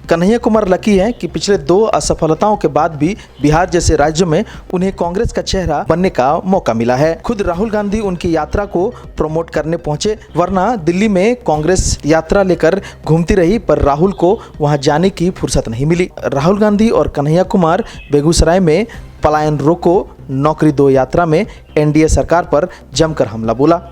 Kanhaiya Kumar lucky हैं कि पिछले 2 असफलताओं के बाद भी बिहार जैसे राज्यों में उन्हें कांग्रेस का चेहरा बनने का मौका मिला है। खुद राहुल गांधी उनकी यात्रा को प्रमोट करने पहुंचे, वरना दिल्ली में कांग्रेस यात्रा लेकर घूमती रही, पर राहुल को वहां जाने की फुर्सत नहीं मिली। राहुल गांधी और कन्हैया कुमार बेगूसराय में पलायन रोको नौकरी दो यात्रा में एनडीए सरकार पर जमकर हमला बोला।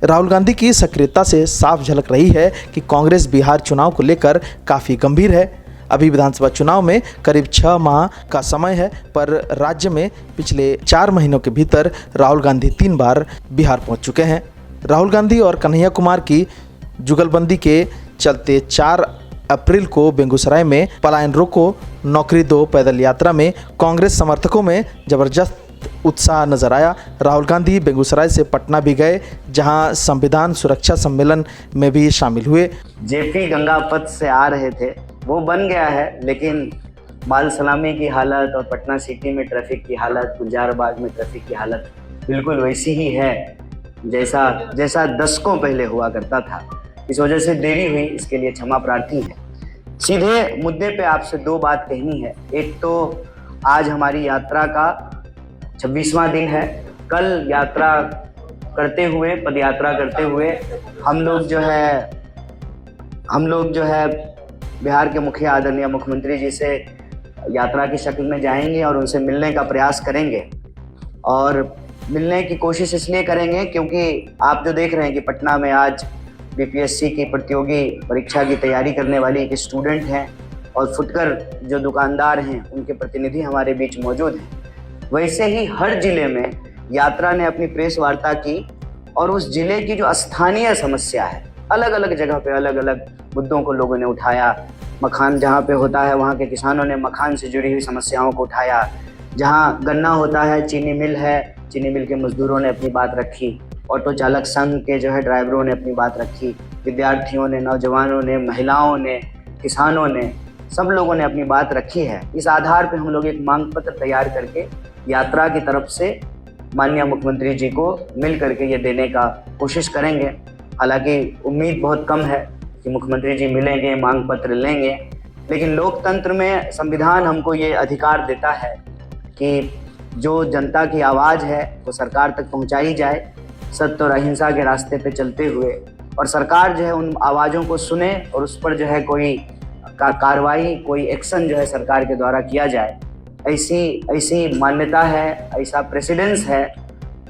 राहुल गांधी की सक्रियता से साफ झलक रही है कि कांग्रेस बिहार चुनाव को लेकर काफ़ी गंभीर है। अभी विधानसभा चुनाव में करीब 6 माह का समय है, पर राज्य में पिछले 4 महीनों के भीतर राहुल गांधी 3 बार बिहार पहुंच चुके हैं। राहुल गांधी और कन्हैया कुमार की जुगलबंदी के चलते 4 अप्रैल को बेगूसराय में पलायन रोको नौकरी दो पैदल यात्रा में कांग्रेस समर्थकों में जबरदस्त उत्साह नजर आया। राहुल गांधी बेगूसराय से पटना भी गए, जहां संविधान सुरक्षा सम्मेलन में भी शामिल हुए। जेपी गंगा पथ से आ रहे थे, वो बन गया है, लेकिन माल सलामी की हालत और पटना सिटी में ट्रैफिक की हालत, गुलजारबाग में ट्रैफिक की हालत बिल्कुल वैसी ही है जैसा दशकों पहले हुआ करता था। इस वजह से देरी हुई, इसके लिए क्षमा प्रार्थी है। सीधे मुद्दे पे आपसे 2 बात कहनी है। एक तो आज हमारी यात्रा का 26वां दिन है। कल यात्रा करते हुए, पदयात्रा करते हुए हम लोग जो है बिहार के मुखिया आदरणीय मुख्यमंत्री जी से यात्रा की शक्ल में जाएंगे और उनसे मिलने का प्रयास करेंगे। और मिलने की कोशिश इसलिए करेंगे क्योंकि आप जो देख रहे हैं कि पटना में आज बीपीएससी की प्रतियोगी परीक्षा की तैयारी करने वाली एक स्टूडेंट हैं और फुटकर जो दुकानदार हैं उनके प्रतिनिधि हमारे बीच मौजूद हैं। वैसे ही हर जिले में यात्रा ने अपनी प्रेस वार्ता की और उस जिले की जो स्थानीय समस्या है, अलग अलग जगह पे अलग अलग मुद्दों को लोगों ने उठाया। मखान जहाँ पे होता है वहाँ के किसानों ने मखान से जुड़ी हुई समस्याओं को उठाया। जहाँ गन्ना होता है, चीनी मिल है, चीनी मिल के मजदूरों ने अपनी बात रखी। ऑटो चालक संघ के जो है ड्राइवरों ने अपनी बात रखी। विद्यार्थियों ने, नौजवानों ने, महिलाओं ने, किसानों ने, सब लोगों ने अपनी बात रखी है। इस आधार पर हम लोग एक मांग पत्र तैयार करके यात्रा की तरफ से माननीय मुख्यमंत्री जी को मिल करके ये देने का कोशिश करेंगे। हालांकि उम्मीद बहुत कम है कि मुख्यमंत्री जी मिलेंगे, मांग पत्र लेंगे, लेकिन लोकतंत्र में संविधान हमको ये अधिकार देता है कि जो जनता की आवाज़ है वो सरकार तक पहुंचाई जाए, सत्य और अहिंसा के रास्ते पे चलते हुए, और सरकार जो है उन आवाज़ों को सुने और उस पर जो है कोई कार्रवाई, कोई एक्शन जो है सरकार के द्वारा किया जाए। ऐसी मान्यता है, ऐसा प्रेसिडेंस है,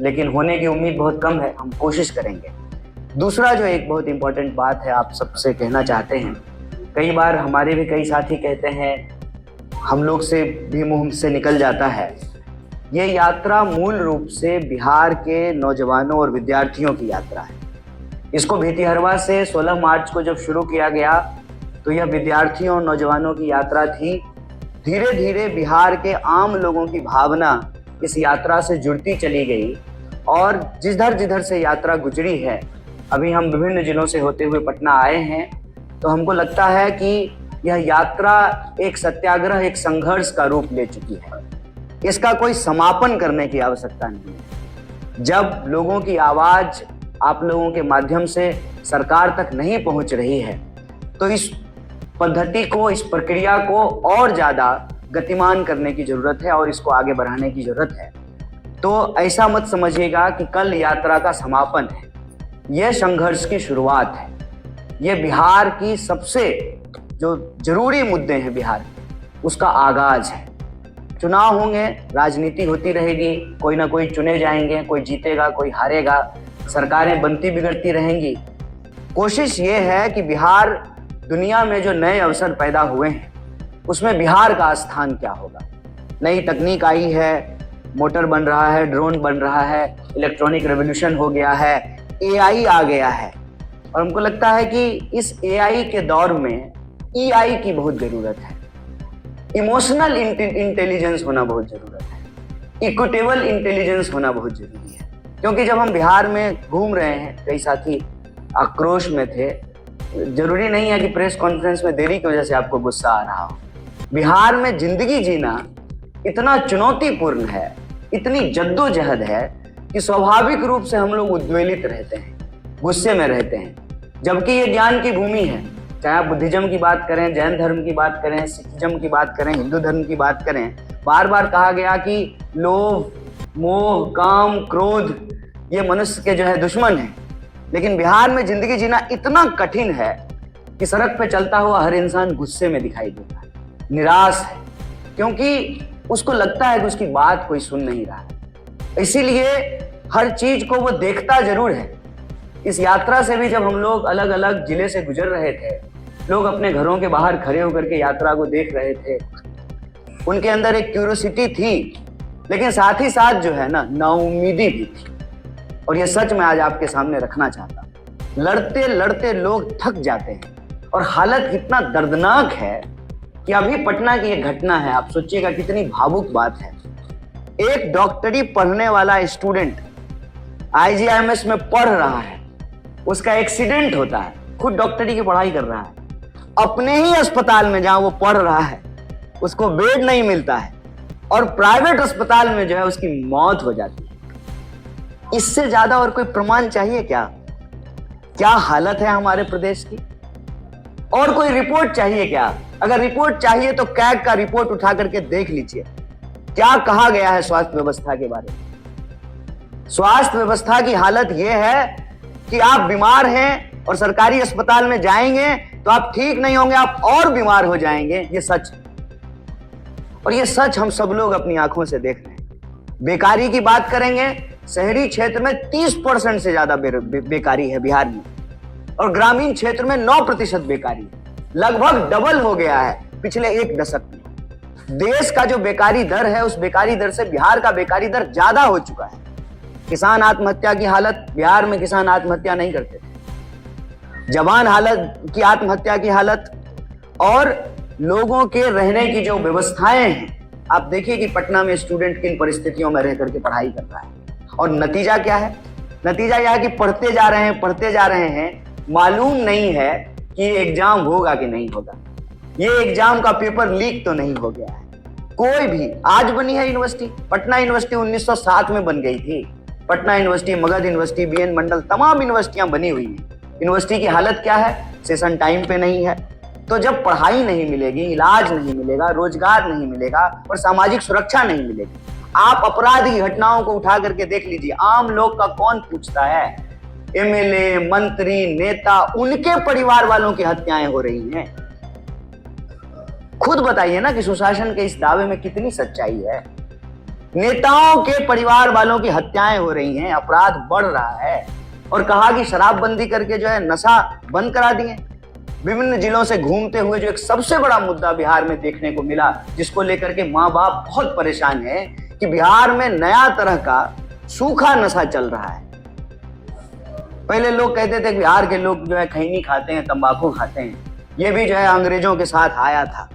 लेकिन होने की उम्मीद बहुत कम है। हम कोशिश करेंगे। दूसरा जो एक बहुत इम्पोर्टेंट बात है आप सबसे कहना चाहते हैं, कई बार हमारे भी कई साथी कहते हैं, हम लोग से भी मुंह से निकल जाता है, ये यात्रा मूल रूप से बिहार के नौजवानों और विद्यार्थियों की यात्रा है। इसको भितिहरवा से 16 मार्च को जब शुरू किया गया तो यह विद्यार्थियों और नौजवानों की यात्रा थी। धीरे धीरे बिहार के आम लोगों की भावना इस यात्रा से जुड़ती चली गई और जिधर से यात्रा गुजरी है, अभी हम विभिन्न जिलों से होते हुए पटना आए हैं, तो हमको लगता है कि यह यात्रा एक सत्याग्रह, एक संघर्ष का रूप ले चुकी है। इसका कोई समापन करने की आवश्यकता नहीं है। जब लोगों की आवाज़ आप लोगों के माध्यम से सरकार तक नहीं पहुंच रही है, तो इस पद्धति को, इस प्रक्रिया को और ज़्यादा गतिमान करने की ज़रूरत है और इसको आगे बढ़ाने की ज़रूरत है। तो ऐसा मत समझिएगा कि कल यात्रा का समापन है, यह संघर्ष की शुरुआत है। ये बिहार की सबसे जो जरूरी मुद्दे हैं बिहार के, उसका आगाज है। चुनाव होंगे, राजनीति होती रहेगी, कोई ना कोई चुने जाएंगे, कोई जीतेगा, कोई हारेगा, सरकारें बनती बिगड़ती रहेंगी। कोशिश ये है कि बिहार दुनिया में जो नए अवसर पैदा हुए हैं उसमें बिहार का स्थान क्या होगा। नई तकनीक आई है, मोटर बन रहा है, ड्रोन बन रहा है, इलेक्ट्रॉनिक रेवोल्यूशन हो गया है, एआई आ गया है, और हमको लगता है कि इस एआई के दौर में ईआई की बहुत ज़रूरत है। इमोशनल इंटेलिजेंस होना बहुत ज़रूरत है, इक्विटेबल इंटेलिजेंस होना बहुत ज़रूरी है। क्योंकि जब हम बिहार में घूम रहे हैं, कई साथी आक्रोश में थे। जरूरी नहीं है कि प्रेस कॉन्फ्रेंस में देरी की वजह से आपको गुस्सा आ रहा हो। बिहार में जिंदगी जीना इतना चुनौतीपूर्ण है, इतनी जद्दोजहद है कि स्वाभाविक रूप से हम लोग उद्वेलित रहते हैं, गुस्से में रहते हैं। जबकि ये ज्ञान की भूमि है, चाहे आप बुद्धिज्म की बात करें, जैन धर्म की बात करें, सिखिज्म की बात करें, हिंदू धर्म की बात करें, बार बार कहा गया कि लोभ, मोह, काम, क्रोध ये मनुष्य के जो है दुश्मन है। लेकिन बिहार में जिंदगी जीना इतना कठिन है कि सड़क पे चलता हुआ हर इंसान गुस्से में दिखाई देता है, निराश है, क्योंकि उसको लगता है कि उसकी बात कोई सुन नहीं रहा है। इसीलिए हर चीज को वो देखता जरूर है। इस यात्रा से भी जब हम लोग अलग अलग जिले से गुजर रहे थे, लोग अपने घरों के बाहर खड़े होकर के यात्रा को देख रहे थे। उनके अंदर एक क्यूरियोसिटी थी, लेकिन साथ ही साथ जो है ना उम्मीदी भी थी। और ये सच मैं आज आपके सामने रखना चाहता हूं। लड़ते लड़ते लोग थक जाते हैं और हालत इतना दर्दनाक है कि अभी पटना की एक घटना है, आप सोचिएगा कितनी भावुक बात है। एक डॉक्टरी पढ़ने वाला स्टूडेंट IGIMS में पढ़ रहा है, उसका एक्सीडेंट होता है, खुद डॉक्टरी की पढ़ाई कर रहा है, अपने ही अस्पताल में जहां वो पढ़ रहा है उसको बेड नहीं मिलता है और प्राइवेट अस्पताल में जो है उसकी मौत हो जाती है। इससे ज्यादा और कोई प्रमाण चाहिए क्या? क्या हालत है हमारे प्रदेश की? और कोई रिपोर्ट चाहिए क्या? अगर रिपोर्ट चाहिए तो कैग का रिपोर्ट उठा करके देख लीजिए, क्या कहा गया है स्वास्थ्य व्यवस्था के बारे में। स्वास्थ्य व्यवस्था की हालत यह है कि आप बीमार हैं और सरकारी अस्पताल में जाएंगे तो आप ठीक नहीं होंगे, आप और बीमार हो जाएंगे। ये सच है और ये सच हम सब लोग अपनी आंखों से देख रहे हैं। बेकारी की बात करेंगे, शहरी क्षेत्र में 30% से ज्यादा बेकारी है बिहार में और ग्रामीण क्षेत्र में 9% बेकारी है। लगभग डबल हो गया है पिछले एक दशक में। देश का जो बेकारी दर है उस बेकारी दर से बिहार का बेकारी दर ज्यादा हो चुका है। किसान आत्महत्या की हालत, बिहार में किसान आत्महत्या नहीं करते थे। जवान हालत की आत्महत्या की हालत और लोगों के रहने की जो व्यवस्थाएं हैं, आप देखिए कि पटना में स्टूडेंट किन परिस्थितियों में रह करके पढ़ाई कर रहा है और नतीजा क्या है? नतीजा यह है कि पढ़ते जा रहे हैं, मालूम नहीं है कि एग्जाम होगा कि नहीं होगा, ये एग्जाम का पेपर लीक तो नहीं हो गया है। कोई भी आज बनी है यूनिवर्सिटी, पटना यूनिवर्सिटी 1907 में बन गई थी। Patna university, Magadh university, BN मंडल, तमाम यूनिवर्सिटियां बनी हुई हैं। यूनिवर्सिटी की हालत क्या है? सेशन टाइम पे नहीं है। तो जब पढ़ाई नहीं मिलेगी, इलाज नहीं मिलेगा, रोजगार नहीं मिलेगा और सामाजिक सुरक्षा नहीं मिलेगी, आप अपराध की घटनाओं को उठा करके देख लीजिए। आम लोग का कौन पूछता है? MLA, मंत्री, नेता, उनके परिवार वालों की हत्याएं हो रही हैं। खुद बताइए ना कि सुशासन के इस दावे में कितनी सच्चाई है। नेताओं के परिवार वालों की हत्याएं हो रही हैं, अपराध बढ़ रहा है और कहा कि शराबबंदी करके जो है नशा बंद करा दिए। विभिन्न जिलों से घूमते हुए जो एक सबसे बड़ा मुद्दा बिहार में देखने को मिला, जिसको लेकर के माँ बाप बहुत परेशान है कि बिहार में नया तरह का सूखा नशा चल रहा है। पहले लोग कहते थे कि बिहार के लोग जो है खैनी खाते हैं, तंबाकू खाते हैं, ये भी जो है अंग्रेजों के साथ आया था।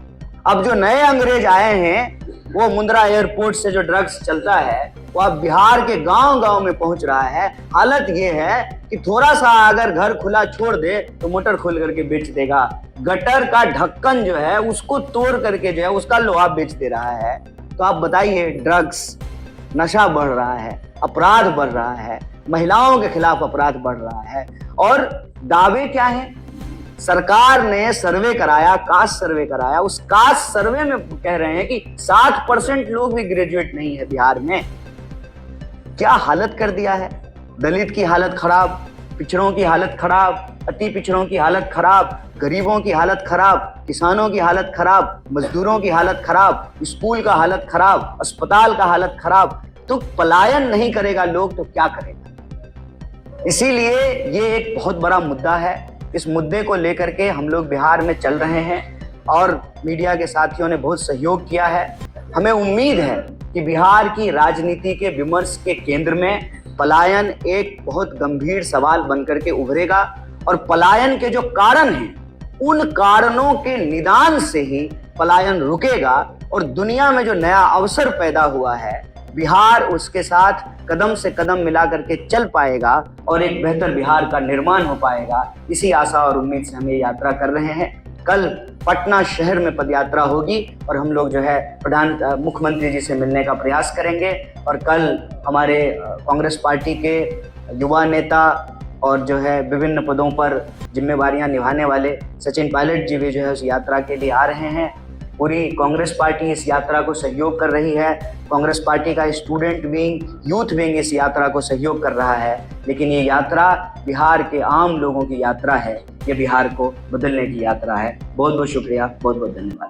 अब जो नए अंग्रेज आए हैं, वो मुंद्रा एयरपोर्ट से जो ड्रग्स चलता है वो अब बिहार के गांव-गांव में पहुंच रहा है। हालत ये है कि थोड़ा सा अगर घर खुला छोड़ दे तो मोटर खोल करके बेच देगा। गटर का ढक्कन जो है उसको तोड़ करके जो है उसका लोहा बेच दे रहा है। तो आप बताइए, ड्रग्स, नशा बढ़ रहा है, अपराध बढ़ रहा है, महिलाओं के खिलाफ अपराध बढ़ रहा है और दावे क्या है? सरकार ने सर्वे कराया, कास्ट सर्वे कराया, उस कास्ट सर्वे में कह रहे हैं कि 7% लोग भी ग्रेजुएट नहीं है बिहार में। क्या हालत कर दिया है? दलित की हालत खराब, पिछड़ों की हालत खराब, अति पिछड़ों की हालत खराब, गरीबों की हालत खराब, किसानों की हालत खराब, मजदूरों की हालत खराब, स्कूल का हालत खराब, अस्पताल का हालत खराब। तो पलायन नहीं करेगा लोग तो क्या करेगा? इसीलिए ये एक बहुत बड़ा मुद्दा है। इस मुद्दे को लेकर के हम लोग बिहार में चल रहे हैं और मीडिया के साथियों ने बहुत सहयोग किया है। हमें उम्मीद है कि बिहार की राजनीति के विमर्श के केंद्र में पलायन एक बहुत गंभीर सवाल बनकर के उभरेगा और पलायन के जो कारण हैं, उन कारणों के निदान से ही पलायन रुकेगा और दुनिया में जो नया अवसर पैदा हुआ है, बिहार उसके साथ कदम से कदम मिला करके चल पाएगा और एक बेहतर बिहार का निर्माण हो पाएगा। इसी आशा और उम्मीद से हम ये यात्रा कर रहे हैं। कल पटना शहर में पदयात्रा होगी और हम लोग जो है मुख्यमंत्री जी से मिलने का प्रयास करेंगे और कल हमारे कांग्रेस पार्टी के युवा नेता और जो है विभिन्न पदों पर जिम्मेवारियां निभाने वाले सचिन पायलट जी भी जो है उस यात्रा के लिए आ रहे हैं। पूरी कांग्रेस पार्टी इस यात्रा को सहयोग कर रही है। कांग्रेस पार्टी का स्टूडेंट विंग, यूथ विंग इस यात्रा को सहयोग कर रहा है। लेकिन ये यात्रा बिहार के आम लोगों की यात्रा है, ये बिहार को बदलने की यात्रा है। बहुत बहुत शुक्रिया, बहुत बहुत धन्यवाद।